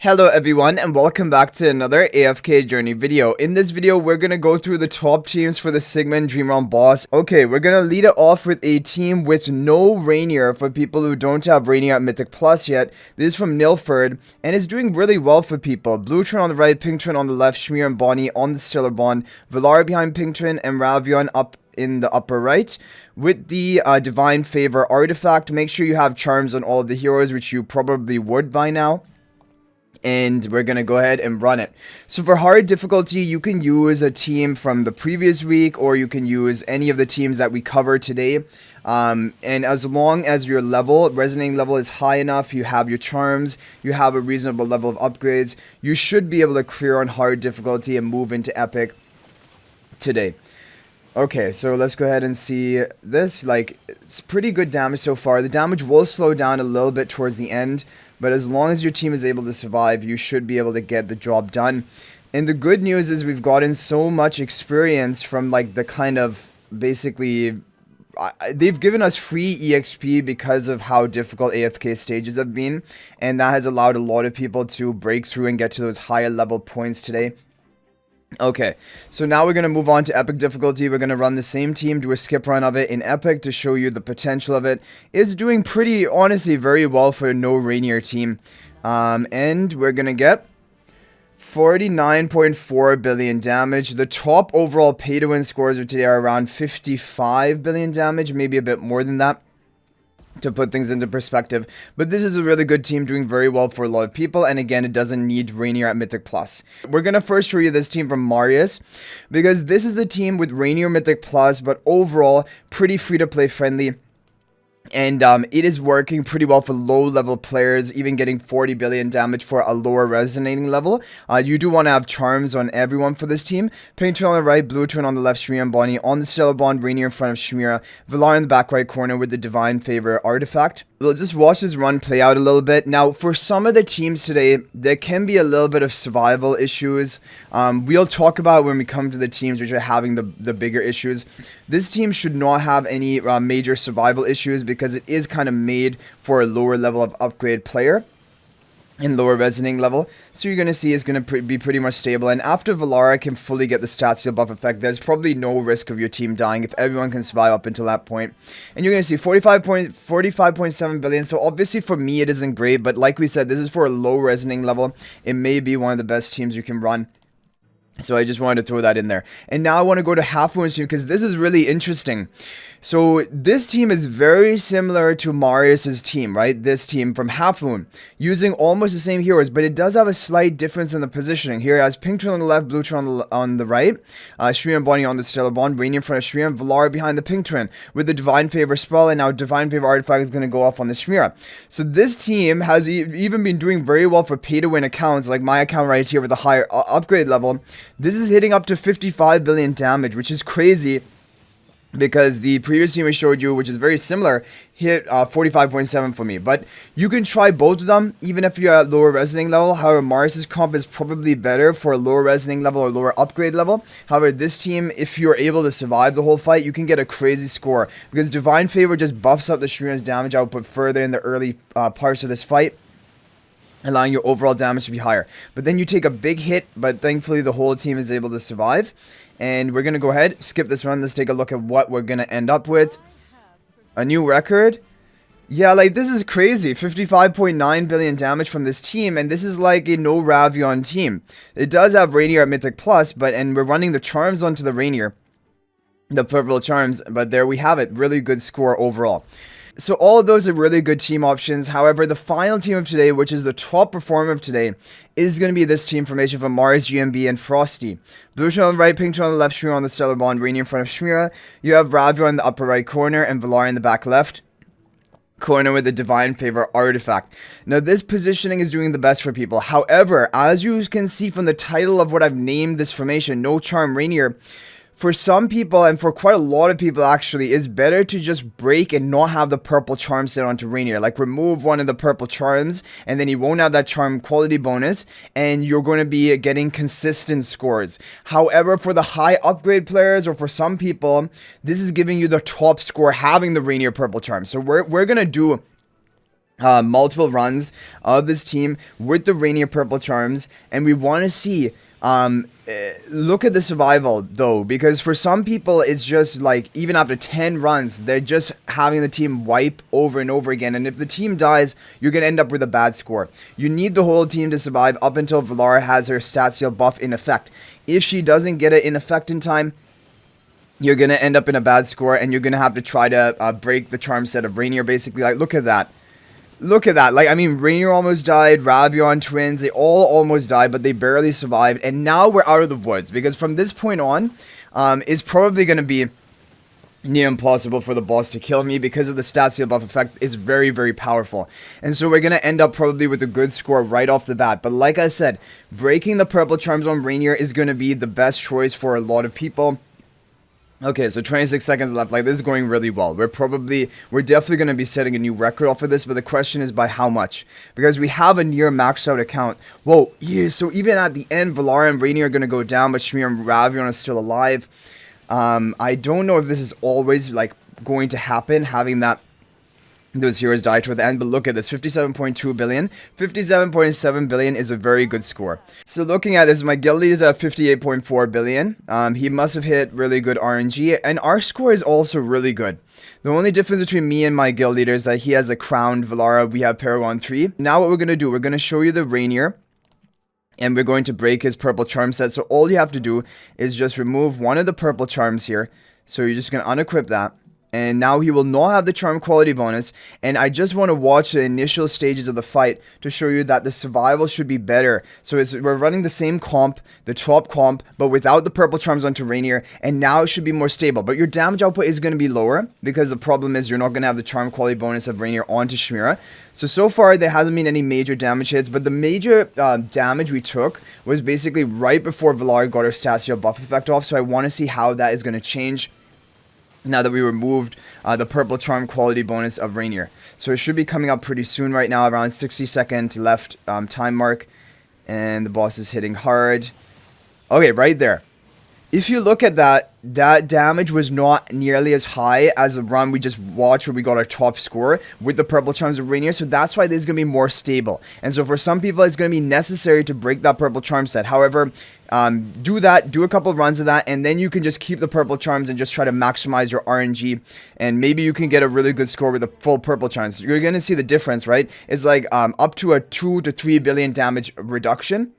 Hello everyone and welcome back to another AFK journey video. In this video, we're gonna go through the top teams for the Sigmund Dream Realm boss. Okay, we're gonna lead it off with a team with No-Reinier for people who don't have Rainier at Mythic Plus yet. This is from Nilford and is doing really well for people. Blue Trin on the right, Pink Trin on the left, Schmear and Bonnie on the Stellar Bond, Valar behind Pink Trin and Ravion up in the upper right. With the Divine Favor artifact, make sure you have charms on all of the heroes, which you probably would by now. And we're gonna go ahead and run it. So for hard difficulty, you can use a team from the previous week, or you can use any of the teams that we cover today. And as long as your resonating level is high enough, you have your charms, you have a reasonable level of upgrades, you should be able to clear on hard difficulty and move into epic today. Okay, so let's go ahead and see this. Like, it's pretty good damage so far. The damage will slow down a little bit towards the end, but as long as your team is able to survive, you should be able to get the job done. And the good news is we've gotten so much experience from, like, the kind of, basically, they've given us free EXP because of how difficult AFK stages have been, and that has allowed a lot of people to break through and get to those higher level points today. Okay, so now we're going to move on to epic difficulty. We're going to run the same team, do a skip run of it in epic to show you the potential of it. It's doing pretty, honestly, very well for a No-Rainier team. And we're going to get 49.4 billion damage. The top overall pay-to-win scores of today are around 55 billion damage, maybe a bit more than that, to put things into perspective. But this is a really good team doing very well for a lot of people, and again, it doesn't need Rainier at Mythic Plus. We're gonna first show you this team from Marius, because this is the team with Rainier Mythic Plus, but overall pretty free-to-play friendly. And it is working pretty well for low-level players, even getting 40 billion damage for a lower resonating level. You do want to have charms on everyone for this team. Pink Trin on the right, Blue Trin on the left, Schmear and Bonnie on the Stellar Bond, Rainier in front of Schmear, Valar in the back right corner with the Divine Favor artifact. We'll just watch this run play out a little bit. Now, for some of the teams today, there can be a little bit of survival issues. We'll talk about when we come to the teams which are having the bigger issues. This team should not have any major survival issues because it is kind of made for a lower level of upgrade player in lower resonating level. So you're going to see it's going to be pretty much stable. And after Valara can fully get the stat steal buff effect, there's probably no risk of your team dying if everyone can survive up until that point. And you're going to see 45.7 billion. So obviously for me it isn't great, but like we said, this is for a low resonating level. It may be one of the best teams you can run. So I just wanted to throw that in there. And now I want to go to Half Moon's team because this is really interesting. So this team is very similar to Marius's team, right? This team from Half Moon, using almost the same heroes, but it does have a slight difference in the positioning. Here it has Pink Trin on the left, Blue Trin on the right, Schmear and Bonnie on the Stellar Bond, Rainier in front of Schmear, and Valar behind the Pink Trin with the Divine Favor spell, and now Divine Favor artifact is going to go off on the Schmear. So this team has even been doing very well for pay-to-win accounts, like my account right here with a higher upgrade level. This is hitting up to 55 billion damage, which is crazy. Because the previous team I showed you, which is very similar, hit 45.7 for me. But you can try both of them, even if you're at lower resonating level. However, Marius's comp is probably better for a lower resonating level or lower upgrade level. However, this team, if you're able to survive the whole fight, you can get a crazy score. Because Divine Favor just buffs up the Shreeman's damage output further in the early parts of this fight, allowing your overall damage to be higher. But then you take a big hit, but thankfully the whole team is able to survive. And we're going to go ahead, skip this run. Let's take a look at what we're going to end up with. A new record. Yeah, like, this is crazy. 55.9 billion damage from this team, and this is like a No-Ravion team. It does have Rainier at Mythic Plus, and we're running the charms onto the Rainier. The purple charms, but there we have it. Really good score overall. So all of those are really good team options. However, the final team of today, which is the top performer of today, is going to be this team formation from Mars, GMB, and Frosty. Blue Trin on the right, Pink Trin on the left, Schmear on the Stellar Bond, Rainier in front of Schmear. You have Ravion in the upper right corner, and Valar in the back left corner with the Divine Favor artifact. Now, this positioning is doing the best for people. However, as you can see from the title of what I've named this formation, No Charm Rainier, for some people, and for quite a lot of people actually, it's better to just break and not have the purple charm set onto Rainier. Like, remove one of the purple charms, and then you won't have that charm quality bonus, and you're going to be getting consistent scores. However, for the high upgrade players, or for some people, this is giving you the top score having the Rainier purple charm. So we're going to do multiple runs of this team with the Rainier purple charms, and we want to see look at the survival though, because for some people it's just like even after 10 runs they're just having the team wipe over and over again, and if the team dies you're gonna end up with a bad score. You need the whole team to survive up until Valara has her stat seal buff in effect. If she doesn't get it in effect in time, you're gonna end up in a bad score, and you're gonna have to try to break the charm set of Rainier basically. Like, look at that. Look at that. Like, I mean, Rainier almost died, Ravion twins, they all almost died, but they barely survived. And now we're out of the woods, because from this point on, it's probably going to be near impossible for the boss to kill me, because of the stat seal buff effect. It's very, very powerful. And so we're going to end up probably with a good score right off the bat. But like I said, breaking the purple charms on Rainier is going to be the best choice for a lot of people. Okay, so 26 seconds left. Like, this is going really well. We're definitely going to be setting a new record off of this, but the question is by how much? Because we have a near maxed out account. Whoa, yeah, so even at the end, Valara and Rainier are going to go down, but Schmear and Ravion are still alive. I don't know if this is always, like, going to happen, having those heroes die toward the end, but look at this, 57.2 billion. 57.7 billion is a very good score. So looking at this, my guild leader is at 58.4 billion. He must have hit really good RNG, and our score is also really good. The only difference between me and my guild leader is that he has a crowned Valara, we have Paragon 3. Now what we're going to do, we're going to show you the Rainier, and we're going to break his purple charm set. So all you have to do is just remove one of the purple charms here. So you're just going to unequip that. And now he will not have the charm quality bonus, and I just want to watch the initial stages of the fight to show you that the survival should be better. So we're running the same comp, the top comp, but without the purple charms onto Rainier, and now it should be more stable. But your damage output is going to be lower, because the problem is you're not going to have the charm quality bonus of Rainier onto Schmear. So far there hasn't been any major damage hits, but the major damage we took was basically right before Valara got her stat seal buff effect off, so I want to see how that is going to change now that we removed the purple charm quality bonus of Rainier. So it should be coming up pretty soon right now, around 60-second left time mark. And the boss is hitting hard. Okay, right there. If you look at that, that damage was not nearly as high as the run we just watched where we got our top score with the purple charms of Rainier, so that's why this is going to be more stable. And so for some people, it's going to be necessary to break that purple charm set. However, do a couple of runs of that, and then you can just keep the purple charms and just try to maximize your RNG, and maybe you can get a really good score with the full purple charms. You're going to see the difference, right? It's like up to a 2 to 3 billion damage reduction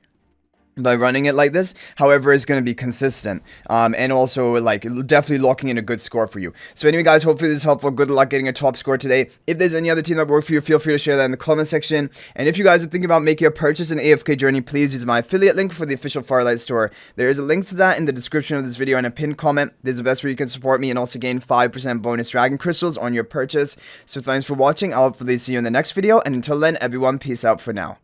by running it like this. However, it's going to be consistent, and also like definitely locking in a good score for you. So anyway guys, hopefully this is helpful. Good luck getting a top score today. If there's any other team that work for you, feel free to share that in the comment section. And if you guys are thinking about making a purchase in AFK Journey, please use my affiliate link for the official Firelight store. There is a link to that in the description of this video and a pinned comment. This is the best way you can support me and also gain 5% bonus dragon crystals on your purchase. So thanks for watching. I'll hopefully see you in the next video, and until then everyone, peace out for now.